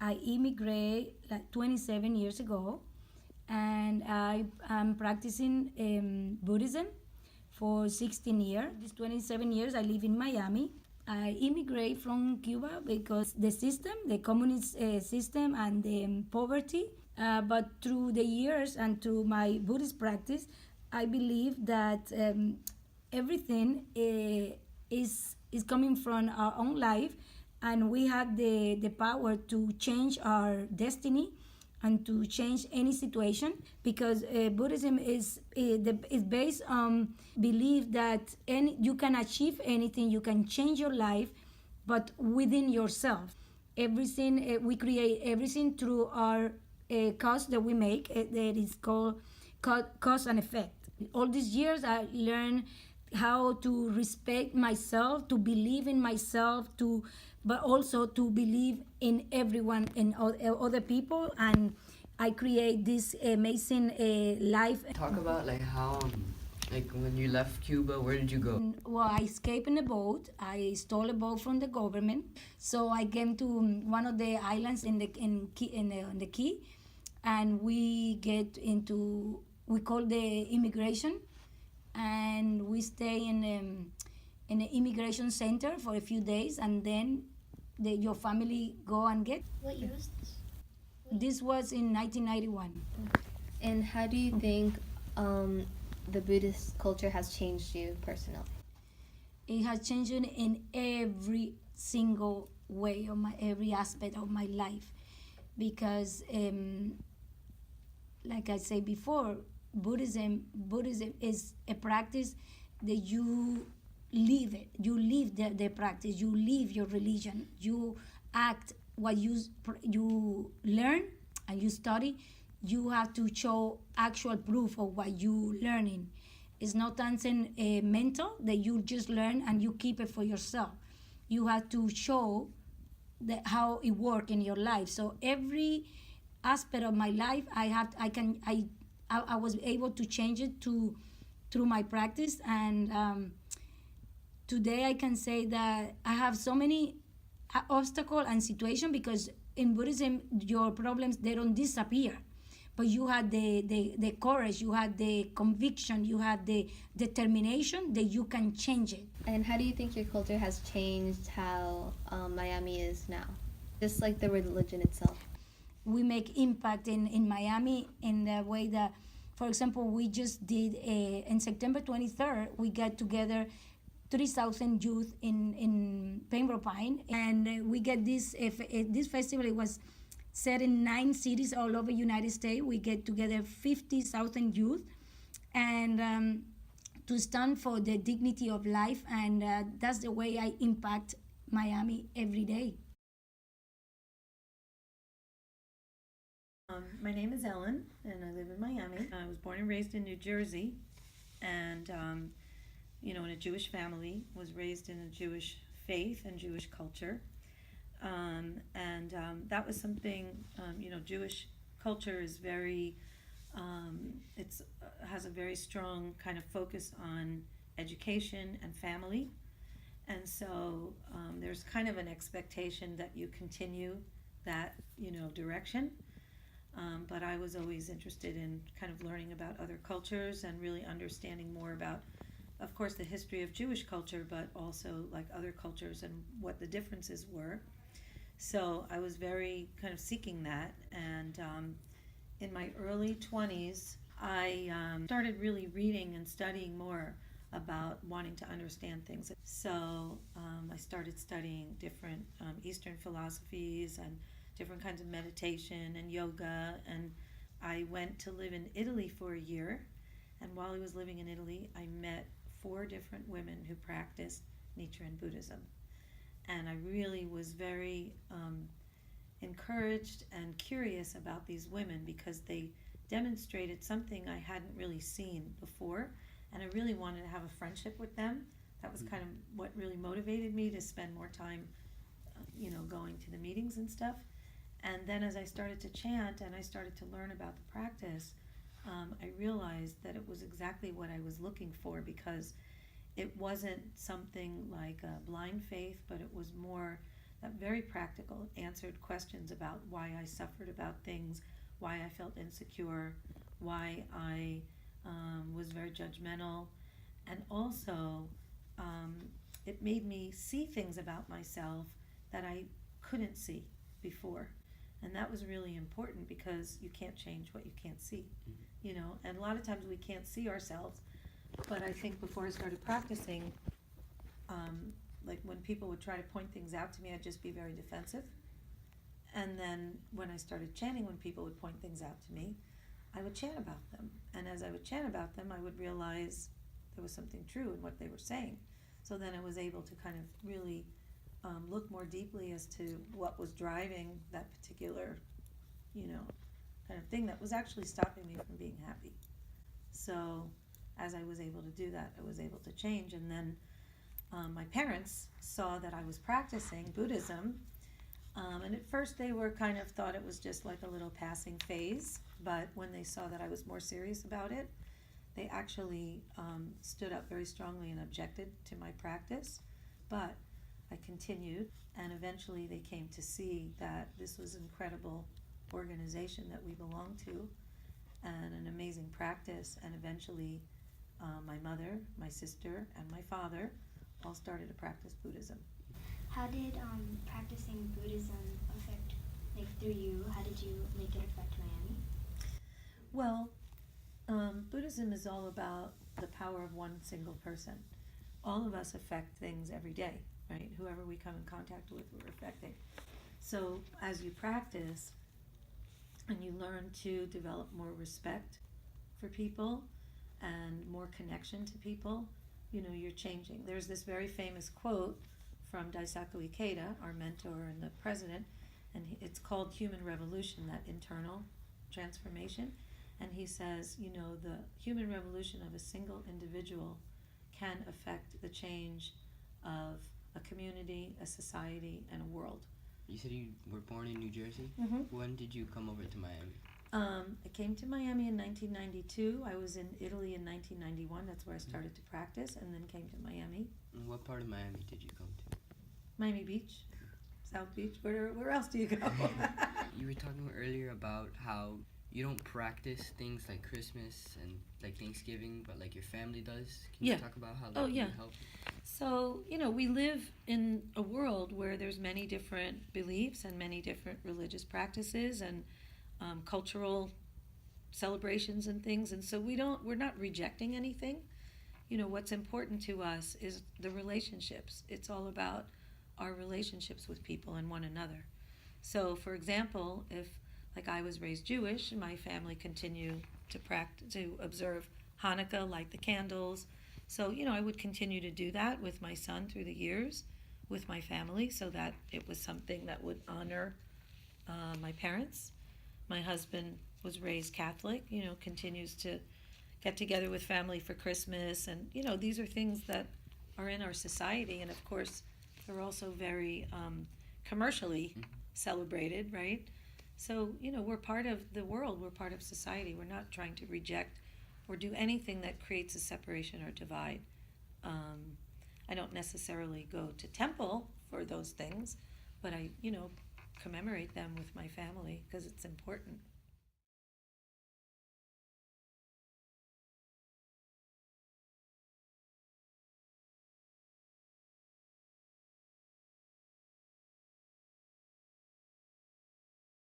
I immigrated like 27 years ago, and I am practicing Buddhism for 16 years. These 27 years I live in Miami. I immigrate from Cuba because the system, the communist system, and the poverty. But through the years and through my Buddhist practice, I believe that everything is coming from our own life, and we have the power to change our destiny and to change any situation, because Buddhism is based on belief that you can achieve anything, you can change your life, but within yourself. Everything we create everything through our cause that we make. That is called cause and effect. All these years I learned how to respect myself, to believe in myself, to but also to believe in everyone, in other people, and I create this amazing life. Talk about like how like when you left Cuba, where did you go? Well, I escaped in a boat. I stole a boat from the government, so I came to one of the islands in the key, and we get into, we call the immigration, and we stay in the immigration center for a few days, and then your family go and get. What year was this? This was in 1991. And how do you think the Buddhist culture has changed you personally? It has changed in every single way of every aspect of my life, because like I said before, Buddhism is a practice that you live it. You live the practice. You live your religion. You act what you learn and you study. You have to show actual proof of what you learning. It's not something mental that you just learn and you keep it for yourself. You have to show how it work in your life. So every aspect of my life, I was able to change it through my practice, and today I can say that I have so many obstacles and situations, because in Buddhism your problems, they don't disappear, but you had the courage, you had the conviction, you had the determination that you can change it. And how do you think your culture has changed how Miami is now? Just like the religion itself. We make impact in Miami in the way that, for example, we just did in September 23rd, we got together 3,000 youth in Pembroke Pine, and we get this festival. It was set in 9 cities all over United States. We get together 50,000 youth, and to stand for the dignity of life, and that's the way I impact Miami every day. My name is Ellen, and I live in Miami. I was born and raised in New Jersey, and in a Jewish family, was raised in a Jewish faith and Jewish culture. That was something, Jewish culture is very, has a very strong kind of focus on education and family. And so there's kind of an expectation that you continue that, direction. But I was always interested in kind of learning about other cultures and really understanding more about, of course, the history of Jewish culture, but also like other cultures and what the differences were. So I was very kind of seeking that, and in my early 20s, I started really reading and studying more about wanting to understand things. So I started studying different Eastern philosophies and different kinds of meditation and yoga, and I went to live in Italy for a year. And while I was living in Italy, I met 4 different women who practiced Nichiren Buddhism. And I really was very encouraged and curious about these women, because they demonstrated something I hadn't really seen before, and I really wanted to have a friendship with them. That was kind of what really motivated me to spend more time, going to the meetings and stuff. And then as I started to chant and I started to learn about the practice, I realized that it was exactly what I was looking for, because it wasn't something like a blind faith, but it was more that very practical, answered questions about why I suffered about things, why I felt insecure, why I was very judgmental, and also it made me see things about myself that I couldn't see before. And that was really important because you can't change what you can't see, you know, and a lot of times we can't see ourselves. But I think before I started practicing, like when people would try to point things out to me, I'd just be very defensive. And then when I started chanting, when people would point things out to me, I would chant about them. And as I would chant about them, I would realize there was something true in what they were saying. So then I was able to kind of really look more deeply as to what was driving that particular, you know, kind of thing that was actually stopping me from being happy. So as I was able to do that, I was able to change. And then my parents saw that I was practicing Buddhism. And at first they were kind of thought it was just like a little passing phase. But when they saw that I was more serious about it, they actually stood up very strongly and objected to my practice. But I continued, and eventually they came to see that this was an incredible organization that we belong to, and an amazing practice. And eventually my mother, my sister, and my father all started to practice Buddhism. How did practicing Buddhism affect, like, through you? How did you make it affect Miami? Well, Buddhism is all about the power of one single person. All of us affect things every day, right? Whoever we come in contact with, we're affecting. So as you practice and you learn to develop more respect for people and more connection to people, you know, you're changing. There's this very famous quote from Daisaku Ikeda, our mentor and the president, and it's called Human Revolution, that internal transformation. And he says, you know, the human revolution of a single individual can affect the change of a community, a society, and a world. You said you were born in New Jersey? Mm-hmm. When did you come over to Miami? I came to Miami in 1992. I was in Italy in 1991. That's where I started to practice, and then came to Miami. And what part of Miami did you come to? Miami Beach, South Beach. Where else do you go? You were talking earlier about how you don't practice things like Christmas and like Thanksgiving, but like your family does. Can you talk about how that would help? So, you know, we live in a world where there's many different beliefs and many different religious practices and cultural celebrations and things, and so we're not rejecting anything. You know, what's important to us is the relationships. It's all about our relationships with people and one another. So, for example, if like I was raised Jewish, my family continued to observe Hanukkah, light the candles. So, you know, I would continue to do that with my son through the years with my family, so that it was something that would honor my parents. My husband was raised Catholic, you know, continues to get together with family for Christmas. And, you know, these are things that are in our society. And, of course, they're also very commercially celebrated, right? So, you know, we're part of the world. We're part of society. We're not trying to reject or do anything that creates a separation or divide. I don't necessarily go to temple for those things, but I, you know, commemorate them with my family because it's important.